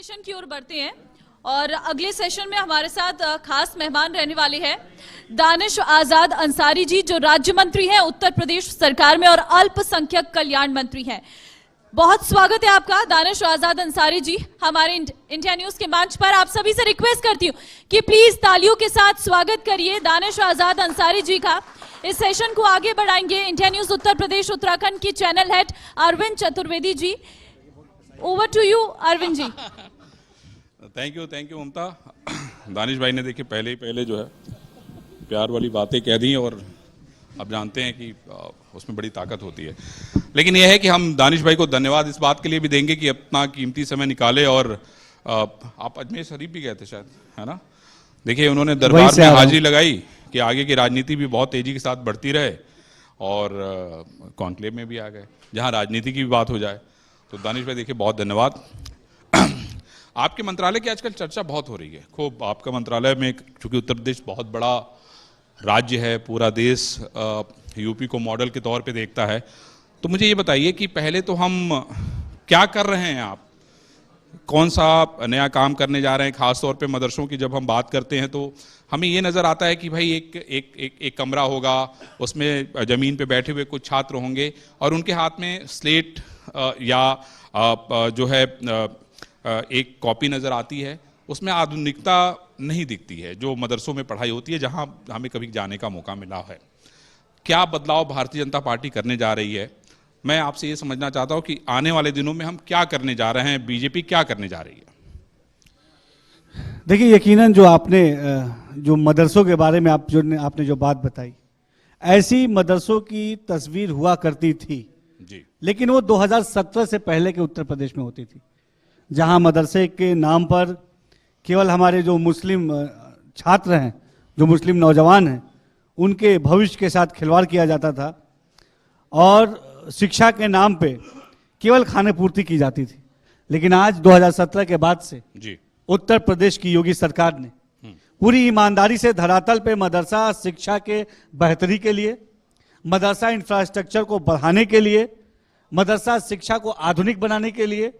Session की ओर बढ़ते हैं और अगले सेशन में हमारे साथ खास मेहमान रहने वाले हैं दानिश आजाद अंसारी जी, जो राज्य मंत्री हैं उत्तर प्रदेश सरकार में और अल्पसंख्यक कल्याण मंत्री हैं। बहुत स्वागत है आपका दानिश आजाद अंसारी जी हमारे इंडिया न्यूज के मंच पर। आप सभी से रिक्वेस्ट करती हूँ कि प्लीज तालियों के साथ स्वागत करिए दानिश आजाद अंसारी जी का। इस सेशन को आगे बढ़ाएंगे इंडिया न्यूज उत्तर प्रदेश उत्तराखंड की channel head Arvind Chaturvedi ji. Over to you Arvind ji. Thank you Mamta. Danish भाई ने देखिए पहले जो है प्यार वाली बातें कह दी और अब जानते हैं कि उसमें बड़ी ताकत होती है। लेकिन यह है कि हम दानिश भाई को धन्यवाद इस बात के लिए भी देंगे कि अपना कीमती समय निकाले और आप अजमेर शरीफ भी गए थे शायद, है ना? देखिए उन्होंने दरबार में हाजिरी लगाई कि आगे की राजनीति भी बहुत तेजी के साथ बढ़ती रहे और कॉन्क्लेव में भी आ गए जहां राजनीति की भी बात हो जाए। तो दानिश भाई देखिए बहुत धन्यवाद। आपके मंत्रालय की आजकल चर्चा बहुत हो रही है खूब। आपका मंत्रालय में चूंकि उत्तर प्रदेश बहुत बड़ा राज्य है, पूरा देश यूपी को मॉडल के तौर पे देखता है, तो मुझे ये बताइए कि पहले तो हम क्या कर रहे हैं, आप कौन सा नया काम करने जा रहे हैं? खास तौर पे मदरसों की जब हम बात करते हैं तो हमें ये नज़र आता है कि भाई एक कमरा होगा, उसमें ज़मीन पे बैठे हुए कुछ छात्र होंगे और उनके हाथ में स्लेट या जो है एक कॉपी नज़र आती है, उसमें आधुनिकता नहीं दिखती है जो मदरसों में पढ़ाई होती है जहां हमें कभी जाने का मौका मिला है। क्या बदलाव भारतीय जनता पार्टी करने जा रही है? मैं आपसे ये समझना चाहता हूं कि आने वाले दिनों में हम क्या करने जा रहे हैं, बीजेपी क्या करने जा रही है? देखिए यकीनन जो आपने जो मदरसों के बारे में आपने जो बात बताई, ऐसी मदरसों की तस्वीर हुआ करती थी जी, लेकिन वो 2017 से पहले के उत्तर प्रदेश में होती थी, जहां मदरसे के नाम पर केवल हमारे जो मुस्लिम छात्र हैं, जो मुस्लिम नौजवान हैं, उनके भविष्य के साथ खिलवाड़ किया जाता था और शिक्षा के नाम पे केवल खाने पूर्ति की जाती थी। लेकिन आज 2017 के बाद से जी उत्तर प्रदेश की योगी सरकार ने पूरी ईमानदारी से धरातल पे मदरसा शिक्षा के बेहतरी के लिए, मदरसा इंफ्रास्ट्रक्चर को बढ़ाने के लिए, मदरसा शिक्षा को आधुनिक बनाने के लिए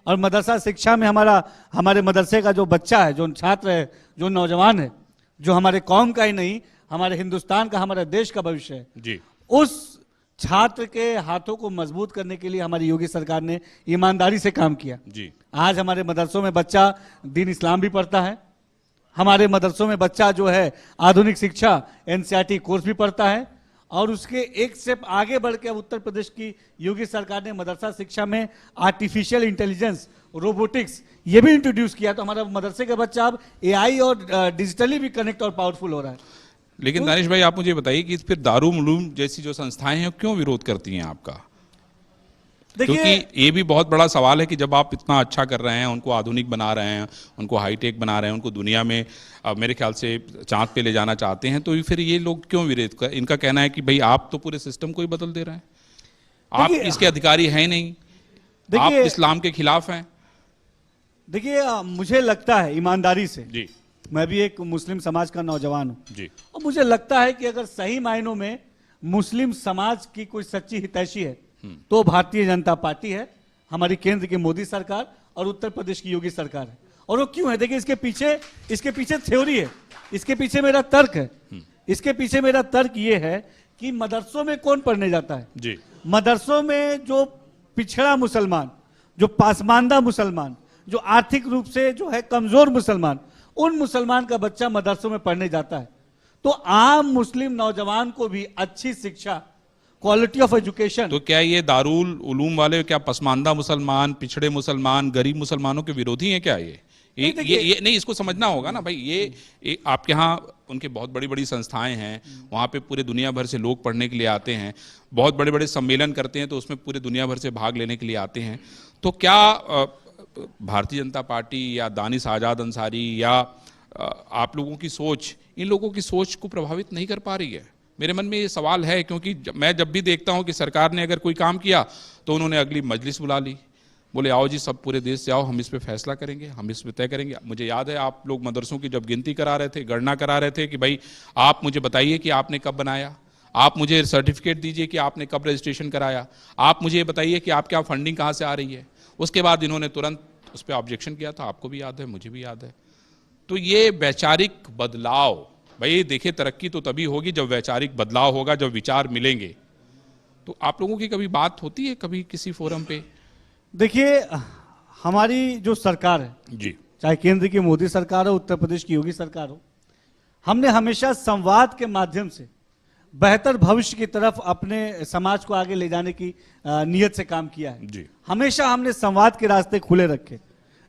और मदरसा शिक्षा में हमारे मदरसे का जो बच्चा है, जो छात्र है, जो नौजवान है, जो हमारे कौम का ही नहीं हमारे हिंदुस्तान का, हमारे देश का भविष्य है जी, उस छात्र के हाथों को मजबूत करने के लिए हमारी योगी सरकार ने ईमानदारी से काम किया जी। आज हमारे मदरसों में बच्चा दीन इस्लाम भी पढ़ता है, हमारे मदरसों में बच्चा जो है आधुनिक शिक्षा एनसीईआरटी कोर्स भी पढ़ता है और उसके एक स्टेप आगे बढ़ के उत्तर प्रदेश की योगी सरकार ने मदरसा शिक्षा में आर्टिफिशियल इंटेलिजेंस, रोबोटिक्स ये भी इंट्रोड्यूस किया। तो हमारा मदरसे का बच्चा अब एआई और डिजिटली भी कनेक्ट और पावरफुल हो रहा है। लेकिन दानिश भाई आप मुझे बताइए कि फिर दारुल उलूम जैसी जो संस्थाएं हैं क्यों विरोध करती हैं आपका? क्योंकि ये भी बहुत बड़ा सवाल है कि जब आप इतना अच्छा कर रहे हैं, उनको आधुनिक बना रहे हैं, उनको हाईटेक बना रहे हैं, उनको दुनिया में मेरे ख्याल से चांद पे ले जाना चाहते हैं, तो फिर ये लोग क्यों विरोध कर? इनका कहना है कि भाई आप तो पूरे सिस्टम को ही बदल दे रहे हैं, आप इसके अधिकारी हैं नहीं, आप इस्लाम के खिलाफ हैं। देखिए मुझे लगता है ईमानदारी से जी, मैं भी एक मुस्लिम समाज का नौजवान हूं जी, और मुझे लगता है कि अगर सही मायनों में मुस्लिम समाज की कोई सच्ची हितैषी है तो भारतीय जनता पार्टी है, हमारी केंद्र की मोदी सरकार और उत्तर प्रदेश की योगी सरकार है। और वो क्यों है? देखिए इसके पीछे थ्योरी है, इसके पीछे मेरा तर्क है। इसके पीछे मेरा तर्क ये है कि मदरसों में कौन पढ़ने जाता है जी, मदरसों में जो पिछड़ा मुसलमान, जो पासमानदा मुसलमान, जो आर्थिक रूप से जो है कमजोर मुसलमान, उन मुसलमान का बच्चा मदरसों में पढ़ने जाता है। तो आम मुस्लिम नौजवान को भी अच्छी शिक्षा, क्वालिटी ऑफ एजुकेशन। तो क्या ये दारुल उलूम वाले क्या पसमानदा मुसलमान, पिछड़े मुसलमान, गरीब मुसलमानों के विरोधी हैं क्या? ये नहीं, इसको समझना होगा ना भाई। ये आपके यहाँ उनके बहुत बड़ी बड़ी संस्थाएं हैं, वहाँ पे पूरे दुनिया भर से लोग पढ़ने के लिए आते हैं, बहुत बड़े बड़े सम्मेलन करते हैं तो उसमें पूरे दुनिया भर से भाग लेने के लिए आते हैं। तो क्या भारतीय जनता पार्टी या दानिश आजाद अंसारी या आप लोगों की सोच इन लोगों की सोच को प्रभावित नहीं कर पा रही है? मेरे मन में ये सवाल है, क्योंकि मैं जब भी देखता हूं कि सरकार ने अगर कोई काम किया तो उन्होंने अगली मजलिस बुला ली, बोले आओ जी सब पूरे देश से आओ, हम इस पे फैसला करेंगे, हम इस पे तय करेंगे। मुझे याद है आप लोग मदरसों की जब गिनती करा रहे थे, गणना करा रहे थे कि भाई आप मुझे बताइए कि आपने कब बनाया, आप मुझे सर्टिफिकेट दीजिए कि आपने कब रजिस्ट्रेशन कराया, आप मुझे बताइए कि आपके यहाँ फंडिंग कहाँ से आ रही है। उसके बाद इन्होंने तुरंत उस पर ऑब्जेक्शन किया था, आपको भी याद है, मुझे भी याद है। तो ये वैचारिक बदलाव, भाई देखिए तरक्की तो तभी होगी जब वैचारिक बदलाव होगा, जब विचार मिलेंगे। तो आप लोगों की कभी बात होती है कभी किसी फोरम पे? देखिए, हमारी जो सरकार है, जी चाहे केंद्र की मोदी सरकार हो, उत्तर प्रदेश की योगी सरकार हो, हमने हमेशा संवाद के माध्यम से बेहतर भविष्य की तरफ अपने समाज को आगे ले जाने की नीयत से काम किया है। जी हमेशा हमने संवाद के रास्ते खुले रखे।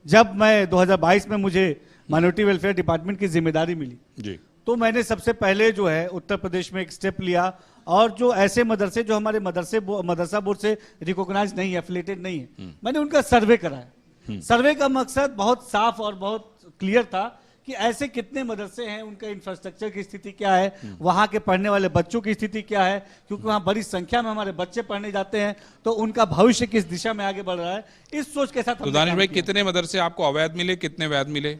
जब मैं 2022 में मुझे माइनॉरिटी वेलफेयर डिपार्टमेंट की जिम्मेदारी मिली, जी तो मैंने सबसे पहले जो है उत्तर प्रदेश में एक स्टेप लिया, और जो ऐसे मदरसे जो हमारे मदरसा बोर्ड से रिकॉग्नाइज नहीं है, एफिलिएटेड नहीं है, मैंने उनका सर्वे कराया। सर्वे का मकसद बहुत साफ और बहुत क्लियर था कि ऐसे कितने मदरसे हैं, उनका इंफ्रास्ट्रक्चर की स्थिति क्या है, वहां के पढ़ने वाले बच्चों की स्थिति क्या है, क्योंकि वहां बड़ी संख्या में हमारे बच्चे पढ़ने जाते हैं, तो उनका भविष्य किस दिशा में आगे बढ़ रहा है, इस सोच के साथ तो दानिश भाई कितने मदरसे आपको अवैध मिले, कितने वैध मिले?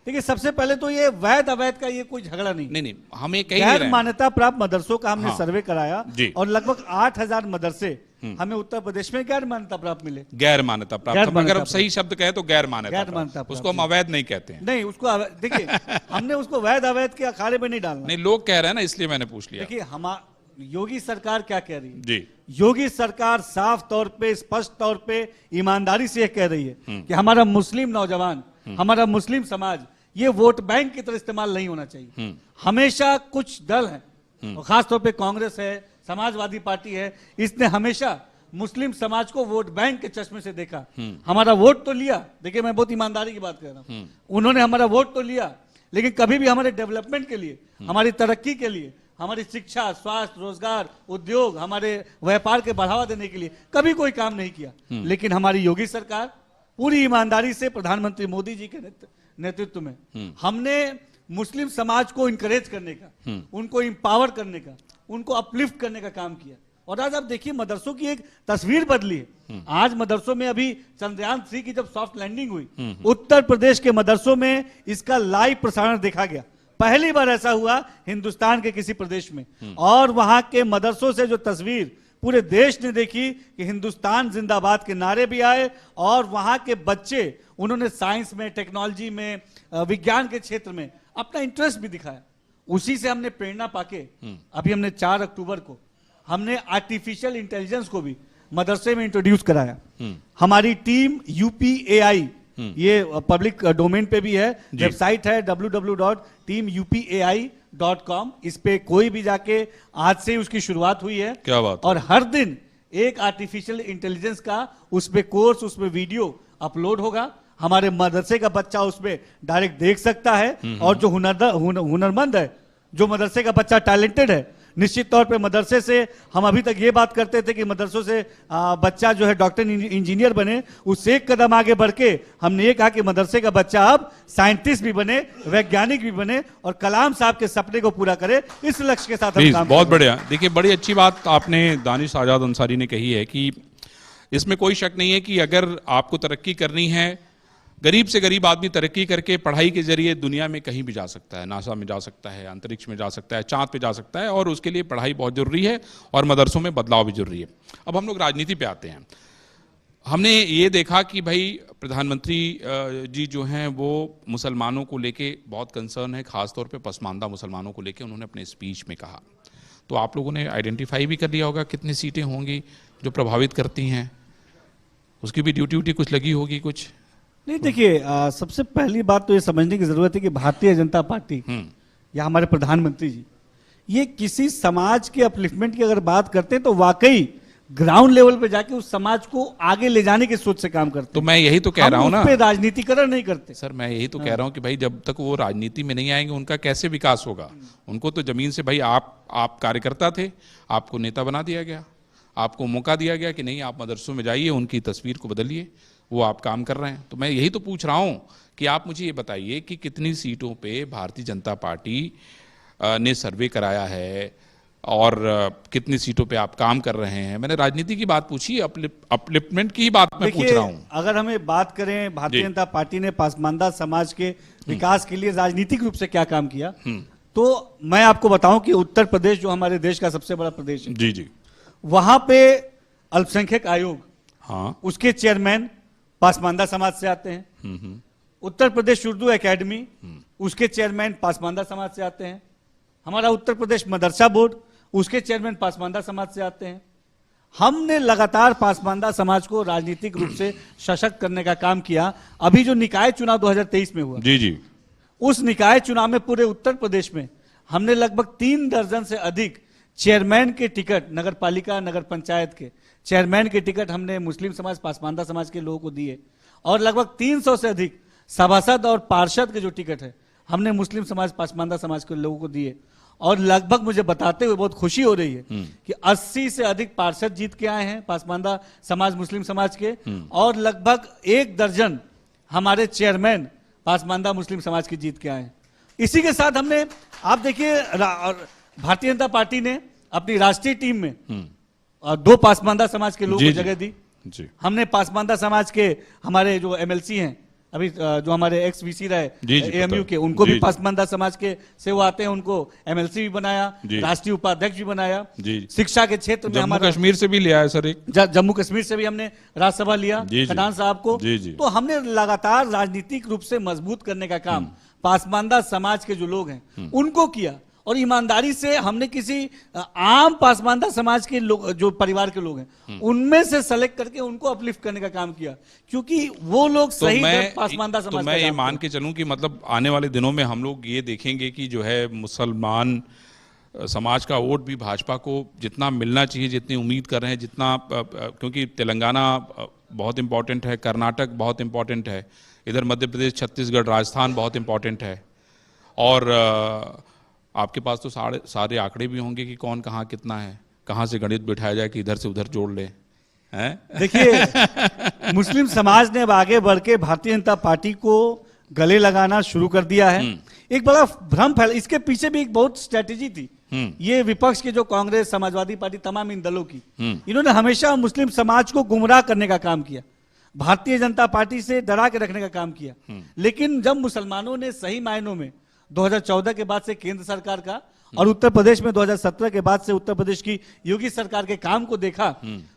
देखिए, सबसे पहले तो ये वैध अवैध का ये कोई झगड़ा नहीं, नहीं हम ये कही नहीं गैर रहे हैं। मान्यता प्राप्त मदरसों का हमने हाँ। सर्वे कराया, जी। और लगभग 8,000 मदरसे हमें उत्तर प्रदेश में गैर मान्यता प्राप्त मिले। गैर मान्यता प्राप्त, गैर अगर मान्यता हम सही शब्द कहे तो गैर मान्यता गैर मान्यता प्राप्त। प्राप्त, उसको हम अवैध नहीं कहते हैं। नहीं, उसको देखिए हमने उसको वैध अवैध के अखाड़े में नहीं डालना। नहीं, लोग कह रहे हैं ना, इसलिए मैंने पूछ लिया। देखिए, हम योगी सरकार क्या कह रही है? जी योगी सरकार साफ तौर पे, स्पष्ट तौर पे, ईमानदारी से कह रही है कि हमारा मुस्लिम नौजवान, हमारा मुस्लिम समाज ये वोट बैंक की तरह इस्तेमाल नहीं होना चाहिए। हमेशा कुछ दल हैं, और खासतौर पे कांग्रेस है, समाजवादी पार्टी है, इसने हमेशा मुस्लिम समाज को वोट बैंक के चश्मे से देखा। हमारा वोट तो लिया, देखिए मैं बहुत ईमानदारी की बात कर रहा हूं, उन्होंने हमारा वोट तो लिया, लेकिन कभी भी हमारे डेवलपमेंट के लिए, हमारी तरक्की के लिए, हमारी शिक्षा, स्वास्थ्य, रोजगार, उद्योग, हमारे व्यापार के बढ़ावा देने के लिए कभी कोई काम नहीं किया। लेकिन हमारी योगी सरकार पूरी ईमानदारी से प्रधानमंत्री मोदी जी के नेतृत्व में हमने मुस्लिम समाज को इंकरेज करने का, उनको इंपावर करने का, उनको अपलिफ्ट करने का काम किया। और आज आप देखिए, मदरसों की एक तस्वीर बदली है। आज मदरसों में अभी चंद्रयान 3 की जब सॉफ्ट लैंडिंग हुई, उत्तर प्रदेश के मदरसों में इसका लाइव प्रसारण देखा गया। पहली बार ऐसा हुआ हिंदुस्तान के किसी प्रदेश में, और वहां के मदरसों से जो तस्वीर पूरे देश ने देखी कि हिंदुस्तान जिंदाबाद के नारे भी आए, और वहां के बच्चे, उन्होंने साइंस में, टेक्नोलॉजी में, विज्ञान के क्षेत्र में अपना इंटरेस्ट भी दिखाया। उसी से हमने प्रेरणा पाके अभी हमने 4 अक्टूबर को हमने आर्टिफिशियल इंटेलिजेंस को भी मदरसे में इंट्रोड्यूस कराया। हमारी टीम UPAI, ये पब्लिक डोमेन पे भी है, वेबसाइट है www.teamupai.com, इस पे कोई भी जाके, आज से उसकी शुरुआत हुई है। क्या बात है। और हर दिन एक आर्टिफिशियल इंटेलिजेंस का उस पे कोर्स, उस पे वीडियो अपलोड होगा। हमारे मदरसे का बच्चा उसमें डायरेक्ट देख सकता है, और जो हुनरमंद है, जो मदरसे का बच्चा टैलेंटेड है, निश्चित तौर पे मदरसे से हम अभी तक ये बात करते थे कि मदरसों से बच्चा जो है डॉक्टर इंजीनियर बने, उससे एक कदम आगे बढ़ के हमने ये कहा कि मदरसे का बच्चा अब साइंटिस्ट भी बने, वैज्ञानिक भी बने, और कलाम साहब के सपने को पूरा करे। इस लक्ष्य के साथ हम काम बहुत बढ़िया। देखिए, बड़ी अच्छी बात आपने दानिश आजाद अंसारी ने कही है कि इसमें कोई शक नहीं है कि अगर आपको तरक्की करनी है, गरीब से गरीब आदमी तरक्की करके पढ़ाई के जरिए दुनिया में कहीं भी जा सकता है, नासा में जा सकता है, अंतरिक्ष में जा सकता है, चांद पे जा सकता है, और उसके लिए पढ़ाई बहुत जरूरी है, और मदरसों में बदलाव भी जरूरी है। अब हम लोग राजनीति पे आते हैं। हमने ये देखा कि भाई प्रधानमंत्री जी जो हैं वो मुसलमानों को लेके बहुत कंसर्न है, खासतौर पे पसमानदा मुसलमानों को लेके उन्होंने अपने स्पीच में कहा। तो आप लोगों ने आइडेंटिफाई भी कर लिया होगा कितनी सीटें होंगी जो प्रभावित करती हैं, उसकी भी ड्यूटी कुछ लगी होगी कुछ? नहीं, देखिए, सबसे पहली बात तो ये समझने की जरूरत है कि भारतीय जनता पार्टी या हमारे प्रधानमंत्री जी, ये किसी समाज के अपलिफ्टमेंट की अगर बात करते हैं तो वाकई ग्राउंड लेवल पे जाके उस समाज को आगे ले जाने की सोच से काम करते हैं। तो मैं यही तो कह रहा हूं ना, उस पे राजनीतिकरण नहीं करते। सर मैं यही तो कह रहा हूं कि भाई जब तक वो राजनीति में नहीं आएंगे उनका कैसे विकास होगा? उनको तो जमीन से, भाई आप कार्यकर्ता थे, आपको नेता बना दिया गया, आपको मौका दिया गया कि नहीं आप मदरसों में जाइए, उनकी तस्वीर को बदलिए, वो आप काम कर रहे हैं। तो मैं यही तो पूछ रहा हूं कि आप मुझे ये बताइए कि कितनी सीटों पे भारतीय जनता पार्टी ने सर्वे कराया है, और कितनी सीटों पे आप काम कर रहे हैं? मैंने राजनीति की बात पूछी, अपलिफ्टमेंट की ही बात मैं पूछ रहा हूं। अगर हमें बात करें भारतीय जनता पार्टी ने पासमानदा समाज के विकास के लिए राजनीतिक रूप से क्या काम किया, तो मैं आपको बताऊं कि उत्तर प्रदेश जो हमारे देश का सबसे बड़ा प्रदेश है, जी, वहां पे अल्पसंख्यक आयोग, हाँ, उसके चेयरमैन पासमानदा समाज से आते हैं। उत्तर प्रदेश उर्दू एकेडमी, उसके चेयरमैन पासमानदा समाज से आते हैं। हमारा उत्तर प्रदेश मदरसा बोर्ड, उसके चेयरमैन पासमानदा समाज से आते हैं। हमने लगातार पासमानदा समाज को राजनीतिक रूप से सशक्त करने का काम किया। अभी जो निकाय चुनाव 2023 में हुआ, जी जी, उस निकाय चुनाव में पूरे उत्तर प्रदेश में हमने लगभग 3 दर्जन से अधिक चेयरमैन के टिकट, नगर पालिका नगर पंचायत के चेयरमैन के टिकट हमने मुस्लिम समाज पासमानदा समाज के लोगों को दिए, और लगभग 300 से अधिक सभासद और पार्षद के जो टिकट है हमने मुस्लिम समाज पासमानदा समाज के लोगों को दिए। और लगभग मुझे बताते हुए बहुत खुशी हो रही है कि 80 से अधिक पार्षद जीत के आए हैं पासमानदा समाज मुस्लिम समाज के, और लगभग 1 दर्जन हमारे चेयरमैन पासमानदा मुस्लिम समाज के जीत के आए हैं। इसी के साथ हमने, आप देखिए, भारतीय जनता पार्टी ने अपनी राष्ट्रीय टीम में 2 पासमानदा समाज के लोगों को जगह दी। हमने पासमानदा समाज के हमारे जो एमएलसी हैं, अभी जो हमारे एक्स वीसी रहे एएमयू के, उनको भी पासमानदा समाज के से वो आते हैं, उनको एमएलसी भी बनाया, राष्ट्रीय उपाध्यक्ष भी बनाया। शिक्षा के क्षेत्र में जम्मू कश्मीर से भी लिया है सर, एक जम्मू कश्मीर से भी हमने राज्यसभा लिया खदान साहब को। तो हमने लगातार राजनीतिक रूप से मजबूत करने का काम पासमानदा समाज के जो लोग हैं उनको किया, और ईमानदारी से हमने किसी आम पासमानदा समाज के लोग, जो परिवार के लोग हैं, उनमें से सेलेक्ट करके उनको अपलिफ्ट करने का काम किया, क्योंकि वो लोग सही पासमानदा समाज। तो मैं ये मान के चलूं कि मतलब आने वाले दिनों में हम लोग ये देखेंगे कि जो है मुसलमान समाज का वोट भी भाजपा को जितना मिलना चाहिए, जितनी उम्मीद कर रहे हैं, जितना, क्योंकि तेलंगाना बहुत इंपॉर्टेंट है, कर्नाटक बहुत इंपॉर्टेंट है, इधर मध्य प्रदेश, छत्तीसगढ़, राजस्थान बहुत इंपॉर्टेंट है, और आपके पास तो सारे आंकड़े भी होंगे कि कौन कहाँ कितना है, कहाँ से गणित बिठाया जाए कि इधर से उधर जोड़ ले, हैं? देखिए, मुस्लिम समाज ने अब आगे बढ़ के भारतीय जनता पार्टी को गले लगाना शुरू कर दिया है। एक बड़ा भ्रम फैला, इसके पीछे भी एक बहुत स्ट्रेटेजी थी। ये विपक्ष के जो कांग्रेस, समाजवादी पार्टी, तमाम इन दलों की, इन्होंने हमेशा मुस्लिम समाज को गुमराह करने का काम किया, भारतीय जनता पार्टी से डरा के रखने का काम किया। लेकिन जब मुसलमानों ने सही मायनों में 2014 के बाद से केंद्र सरकार का, और उत्तर प्रदेश में 2017 के बाद से उत्तर प्रदेश की योगी सरकार के काम को देखा,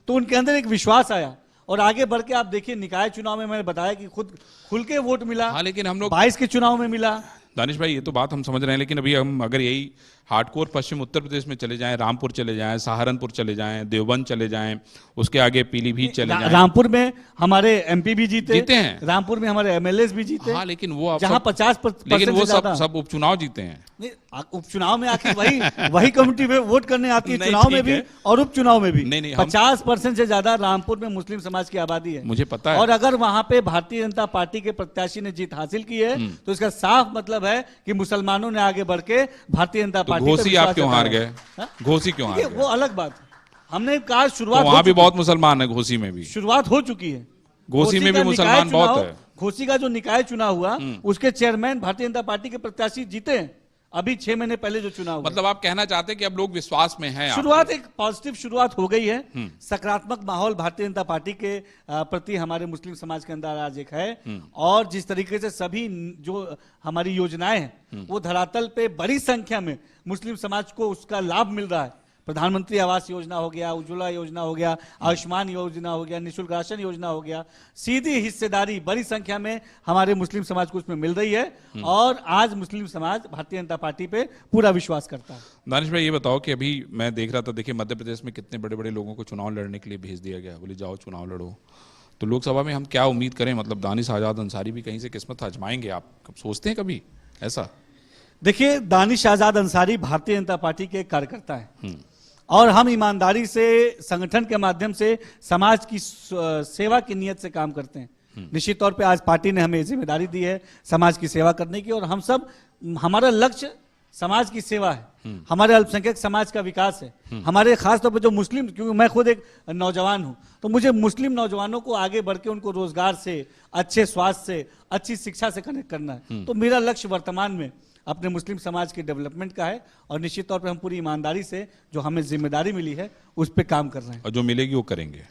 तो उनके अंदर एक विश्वास आया, और आगे बढ़ के आप देखिए, निकाय चुनाव में मैंने बताया कि खुद खुल के वोट मिला। हाँ, लेकिन हम लोग 22 के चुनाव में मिला। दानिश भाई, ये तो बात हम समझ रहे हैं, लेकिन अभी हम अगर यही हार्डकोर पश्चिम उत्तर प्रदेश में चले जाएं, रामपुर चले जाएं, सहारनपुर चले जाएं, देवबंद चले जाएं, उसके आगे पीलीभीत चले जाएं। रामपुर में हमारे एमपी भी जीते हैं, रामपुर में हमारे एमएलए भी जीते। हाँ, लेकिन वो जहां 50%, लेकिन वो सब उपचुनाव जीते हैं। उपचुनाव में आखिर वही कमेटी में वोट करने आती है, चुनाव में भी और उपचुनाव में भी। 50% से ज्यादा रामपुर में मुस्लिम समाज की आबादी है, मुझे पता है। और अगर वहां पे भारतीय जनता पार्टी के प्रत्याशी ने जीत हासिल की है, तो इसका साफ मतलब है कि मुसलमानों ने आगे बढ़ के भारतीय जनता पार्टी घोसी आप क्यों हार गए? घोसी क्यों हार गए? वो अलग बात है। हमने कहा शुरुआत, वहां भी बहुत मुसलमान है, घोसी में भी शुरुआत हो चुकी है, घोसी में भी मुसलमान बहुत है। घोसी का जो निकाय चुनाव हुआ, उसके चेयरमैन भारतीय जनता पार्टी के प्रत्याशी जीते हैं, अभी 6 महीने पहले जो चुनाव। मतलब आप कहना चाहते हैं कि अब लोग विश्वास में हैं? शुरुआत, एक पॉजिटिव शुरुआत हो गई है, सकारात्मक माहौल भारतीय जनता पार्टी के प्रति हमारे मुस्लिम समाज के अंदर आज एक है, और जिस तरीके से सभी जो हमारी योजनाएं हैं वो धरातल पे बड़ी संख्या में मुस्लिम समाज को उसका लाभ मिल रहा है। प्रधानमंत्री आवास योजना हो गया, उज्ज्वला योजना हो गया, आयुष्मान योजना हो गया, निःशुल्क राशन योजना हो गया, सीधी हिस्सेदारी बड़ी संख्या में हमारे मुस्लिम समाज को उसमें मिल रही है, और आज मुस्लिम समाज भारतीय जनता पार्टी पे पूरा विश्वास करता है। दानिश भाई, ये बताओ कि अभी मैं देख रहा था, देखिए मध्य प्रदेश में कितने बड़े बड़े लोगों को चुनाव लड़ने के लिए भेज दिया गया, बोले जाओ चुनाव लड़ो, तो लोकसभा में हम क्या उम्मीद करें? मतलब दानिश आजाद अंसारी भी कहीं से किस्मत आजमाएंगे? आप सोचते हैं कभी ऐसा? देखिए, दानिश आजाद अंसारी भारतीय जनता पार्टी के कार्यकर्ता है, और हम ईमानदारी से संगठन के माध्यम से समाज की सेवा की नियत से काम करते हैं। निश्चित तौर पे आज पार्टी ने हमें जिम्मेदारी दी है समाज की सेवा करने की, और हम सब, हमारा लक्ष्य समाज की सेवा है, हमारे अल्पसंख्यक समाज का विकास है, हमारे खास तौर पर जो मुस्लिम, क्योंकि मैं खुद एक नौजवान हूं, तो मुझे मुस्लिम नौजवानों को आगे बढ़ के उनको रोजगार से, अच्छे स्वास्थ्य से, अच्छी शिक्षा से कनेक्ट करना है। तो मेरा लक्ष्य वर्तमान में अपने मुस्लिम समाज के डेवलपमेंट का है, और निश्चित तौर पे हम पूरी ईमानदारी से जो हमें जिम्मेदारी मिली है उस पे काम कर रहे हैं, और जो मिलेगी वो करेंगे।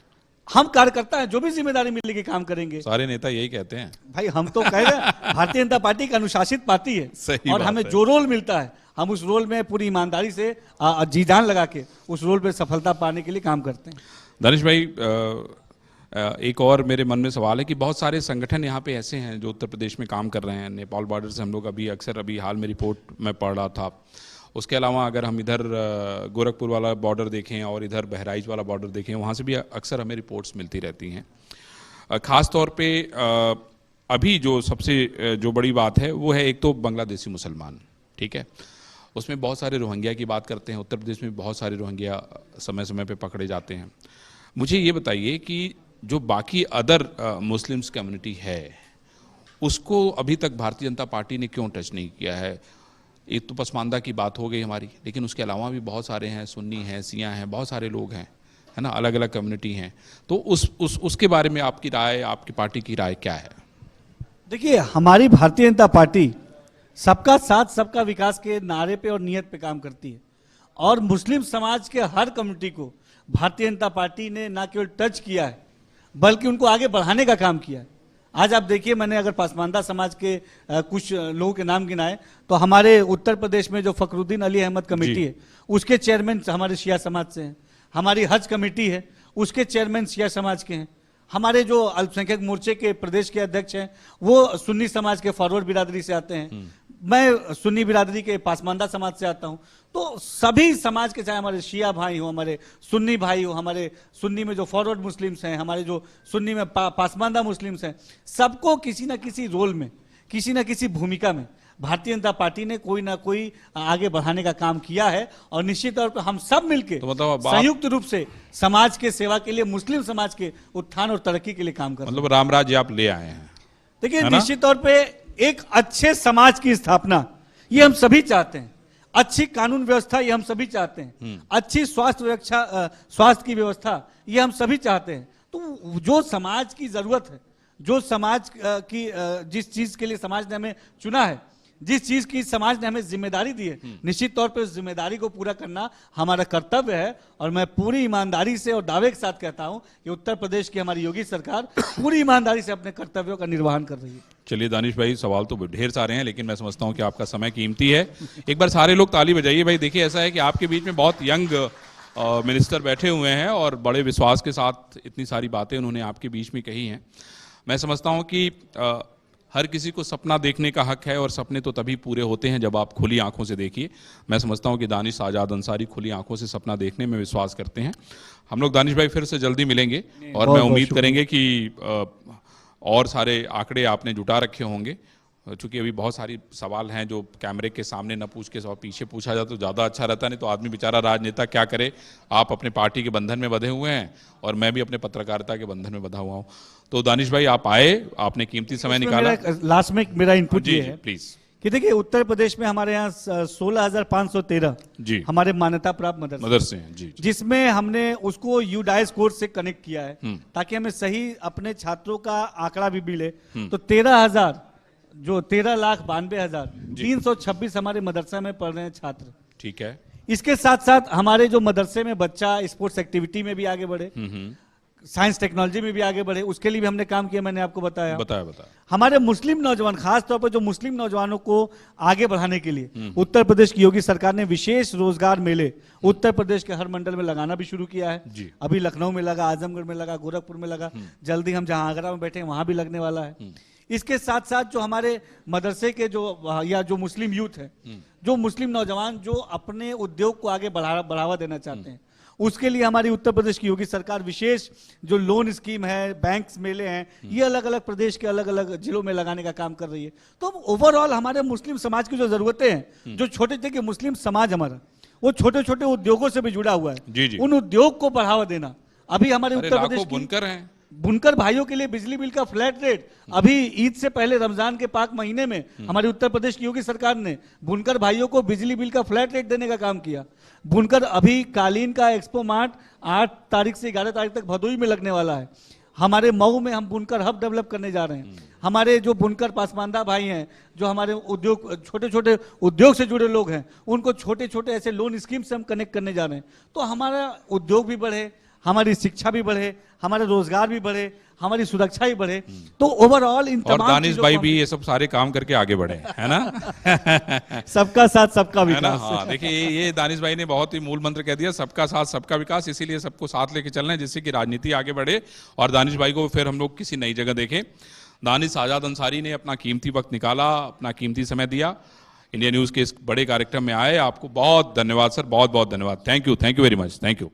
हम कार्यकर्ता हैं, जो भी जिम्मेदारी मिलेगी काम करेंगे। सारे नेता यही कहते हैं भाई, हम तो कह रहे हैं भारतीय जनता पार्टी की अनुशासित पार्टी है, और हमें जो रोल मिलता है हम उस रोल में पूरी ईमानदारी से जी जान लगा के उस रोल पे सफलता पाने के लिए काम करते हैं। दानिश भाई, एक और मेरे मन में सवाल है कि बहुत सारे संगठन यहाँ पे ऐसे हैं जो उत्तर प्रदेश में काम कर रहे हैं। नेपाल बॉर्डर से हम लोग अभी हाल में रिपोर्ट में पढ़ रहा था। उसके अलावा अगर हम इधर गोरखपुर वाला बॉर्डर देखें और इधर बहराइच वाला बॉर्डर देखें, वहाँ से भी अक्सर हमें रिपोर्ट्स मिलती रहती हैं। ख़ास तौर पे अभी जो सबसे जो बड़ी बात है वो है एक तो बांग्लादेशी मुसलमान, ठीक है, उसमें बहुत सारे रोहिंग्या की बात करते हैं। उत्तर प्रदेश में बहुत सारे रोहिंग्या समय समय पे पकड़े जाते हैं। मुझे ये बताइए कि जो बाकी अदर मुस्लिम्स कम्युनिटी है उसको अभी तक भारतीय जनता पार्टी ने क्यों टच नहीं किया है? एक तो पसमानदा की बात हो गई हमारी, लेकिन उसके अलावा भी बहुत सारे हैं, सुन्नी हैं, सिया हैं, बहुत सारे लोग हैं, है ना, अलग अलग कम्युनिटी हैं। तो उसके बारे में आपकी राय, आपकी पार्टी की राय क्या है? देखिए, हमारी भारतीय जनता पार्टी सबका साथ सबका विकास के नारे पे और नियत पे काम करती है और मुस्लिम समाज के हर कम्युनिटी को भारतीय जनता पार्टी ने ना केवल टच किया है बल्कि उनको आगे बढ़ाने का काम किया है। आज आप देखिए, मैंने अगर पासमानदा समाज के कुछ लोगों के नाम गिनाए तो हमारे उत्तर प्रदेश में जो फखरुद्दीन अली अहमद कमेटी है उसके चेयरमैन हमारे शिया समाज से हैं। हमारी हज कमेटी है उसके चेयरमैन शिया समाज के हैं। हमारे जो अल्पसंख्यक मोर्चे के प्रदेश के अध्यक्ष हैं वो सुन्नी समाज के फॉरवर्ड बिरादरी से आते हैं। मैं सुन्नी बिरादरी के पासमानदा समाज से आता हूं। तो सभी समाज के, चाहे हमारे शिया भाई हो, हमारे सुन्नी भाई हो, हमारे सुन्नी में जो फॉरवर्ड मुस्लिम्स हैं, हमारे जो सुन्नी में पासमानदा मुस्लिम्स हैं, सबको किसी ना किसी रोल में, किसी ना किसी भूमिका में भारतीय जनता पार्टी ने कोई ना कोई आगे बढ़ाने का काम किया है और निश्चित तौर पर हम सब मिलकर तो मतलब संयुक्त रूप से समाज के सेवा के लिए, मुस्लिम समाज के उत्थान और तरक्की के लिए काम कर रहे हैं। मतलब रामराज्य आप ले आए हैं। देखिए, निश्चित तौर पे एक अच्छे समाज की स्थापना ये हम सभी चाहते हैं। अच्छी कानून व्यवस्था ये हम सभी चाहते हैं। अच्छी स्वास्थ्य की व्यवस्था ये हम सभी चाहते हैं। तो जो समाज की जरूरत है, जो समाज की जिस चीज के लिए समाज ने हमें चुना है, जिस चीज की समाज ने हमें जिम्मेदारी दी है, निश्चित तौर पे उस जिम्मेदारी को पूरा करना हमारा कर्तव्य है। और मैं पूरी ईमानदारी से और दावे के साथ कहता हूं कि उत्तर प्रदेश की हमारी योगी सरकार पूरी ईमानदारी से अपने कर्तव्यों का निर्वहन कर रही है। चलिए दानिश भाई, सवाल तो ढेर सारे हैं लेकिन मैं समझता हूं कि आपका समय कीमती है। एक बार सारे लोग ताली बजाइए भाई। देखिए, ऐसा है कि आपके बीच में बहुत यंग मिनिस्टर बैठे हुए हैं और बड़े विश्वास के साथ इतनी सारी बातें उन्होंने आपके बीच में कही हैं। मैं समझता हूं कि हर किसी को सपना देखने का हक है और सपने तो तभी पूरे होते हैं जब आप खुली आंखों से देखिए। मैं समझता हूं कि दानिश आजाद अंसारी खुली आंखों से सपना देखने में विश्वास करते हैं। हम लोग दानिश भाई फिर से जल्दी मिलेंगे और मैं उम्मीद करेंगे कि और सारे आंकड़े आपने जुटा रखे होंगे, चूंकि अभी बहुत सारी सवाल हैं जो कैमरे के सामने न पूछ के सब पीछे पूछा जाए तो ज़्यादा अच्छा रहता। नहीं तो आदमी बेचारा राजनेता क्या करे। आप अपने पार्टी के बंधन में बंधे हुए हैं और मैं भी अपने पत्रकारिता के बंधन में बंधा हुआ हूँ। तो दानिश भाई, आप आए, आपने कीमती समय निकाला। लास्ट में मेरा इनपुट ये है प्लीज कि देखिए, उत्तर प्रदेश में हमारे यहाँ 16,513 जी हमारे मान्यता प्राप्त मदरसे हैं जी, जिसमें हमने उसको यूडाइस कोर्स से कनेक्ट किया है ताकि हमें सही अपने छात्रों का आंकड़ा भी मिले। तो 13,92,326 हमारे मदरसा में पढ़ रहे हैं छात्र। ठीक है। इसके साथ साथ हमारे जो मदरसे में बच्चा स्पोर्ट्स एक्टिविटी में भी आगे बढ़े, साइंस टेक्नोलॉजी में भी आगे बढ़े, उसके लिए भी हमने काम किया। मैंने आपको बताया। हमारे मुस्लिम नौजवान, खास तौर पर जो मुस्लिम नौजवानों को आगे बढ़ाने के लिए उत्तर प्रदेश की योगी सरकार ने विशेष रोजगार मेले उत्तर प्रदेश के हर मंडल में लगाना भी शुरू किया है। अभी लखनऊ में लगा, आजमगढ़ में लगा, गोरखपुर में लगा, जल्दी हम जहां आगरा में बैठे हैं वहां भी लगने वाला है। इसके साथ साथ जो हमारे मदरसे के जो मुस्लिम यूथ है, जो मुस्लिम नौजवान जो अपने उद्योग को आगे बढ़ावा देना चाहते हैं, उसके लिए हमारी उत्तर प्रदेश की योगी सरकार विशेष जो लोन स्कीम है, बैंक्स मेले हैं, ये अलग अलग प्रदेश के अलग अलग जिलों में लगाने का काम कर रही है। तो ओवरऑल हमारे मुस्लिम समाज की जो जरूरतें हैं, जो छोटे छोटे मुस्लिम समाज हमारा वो छोटे छोटे उद्योगों से भी जुड़ा हुआ है, उन उद्योग को बढ़ावा देना। अभी हमारे उत्तर प्रदेश बुनकर हैं, बुनकर भाइयों के लिए बिजली बिल का फ्लैट रेट अभी ईद से पहले रमजान के पाक महीने में हमारी उत्तर प्रदेश की योगी सरकार ने बुनकर भाइयों को बिजली बिल का फ्लैट रेट देने का काम किया। बुनकर अभी कालीन का एक्सपो मार्ट 8 तारीख से 11 तारीख तक भदोई में लगने वाला है। हमारे मऊ में हम बुनकर हब डेवलप करने जा रहे हैं। हमारे जो बुनकर पासमानदा भाई हैं, जो हमारे उद्योग छोटे छोटे उद्योग से जुड़े लोग हैं, उनको छोटे छोटे ऐसे लोन स्कीम से हम कनेक्ट करने जा रहे हैं। तो हमारा उद्योग भी बढ़े, हमारी शिक्षा भी बढ़े, हमारा रोजगार भी बढ़े, हमारी सुरक्षा भी बढ़े। तो ओवरऑल इन और तमाम दानिश चीजों भाई को भी ये सब सारे काम करके आगे बढ़े, है ना? सबका साथ सबका है ना? विकास। हाँ, देखिए ये दानिश भाई ने बहुत ही मूल मंत्र कह दिया, सबका साथ सबका विकास। इसीलिए सबको साथ लेके चलना है जिससे कि राजनीति आगे बढ़े और दानिश भाई को फिर हम लोग किसी नई जगह देखें। दानिश आजाद अंसारी ने अपना कीमती वक्त निकाला, अपना कीमती समय दिया, इंडिया न्यूज के इस बड़े कार्यक्रम में आए। आपको बहुत धन्यवाद सर, बहुत बहुत धन्यवाद। Thank you very much, thank you.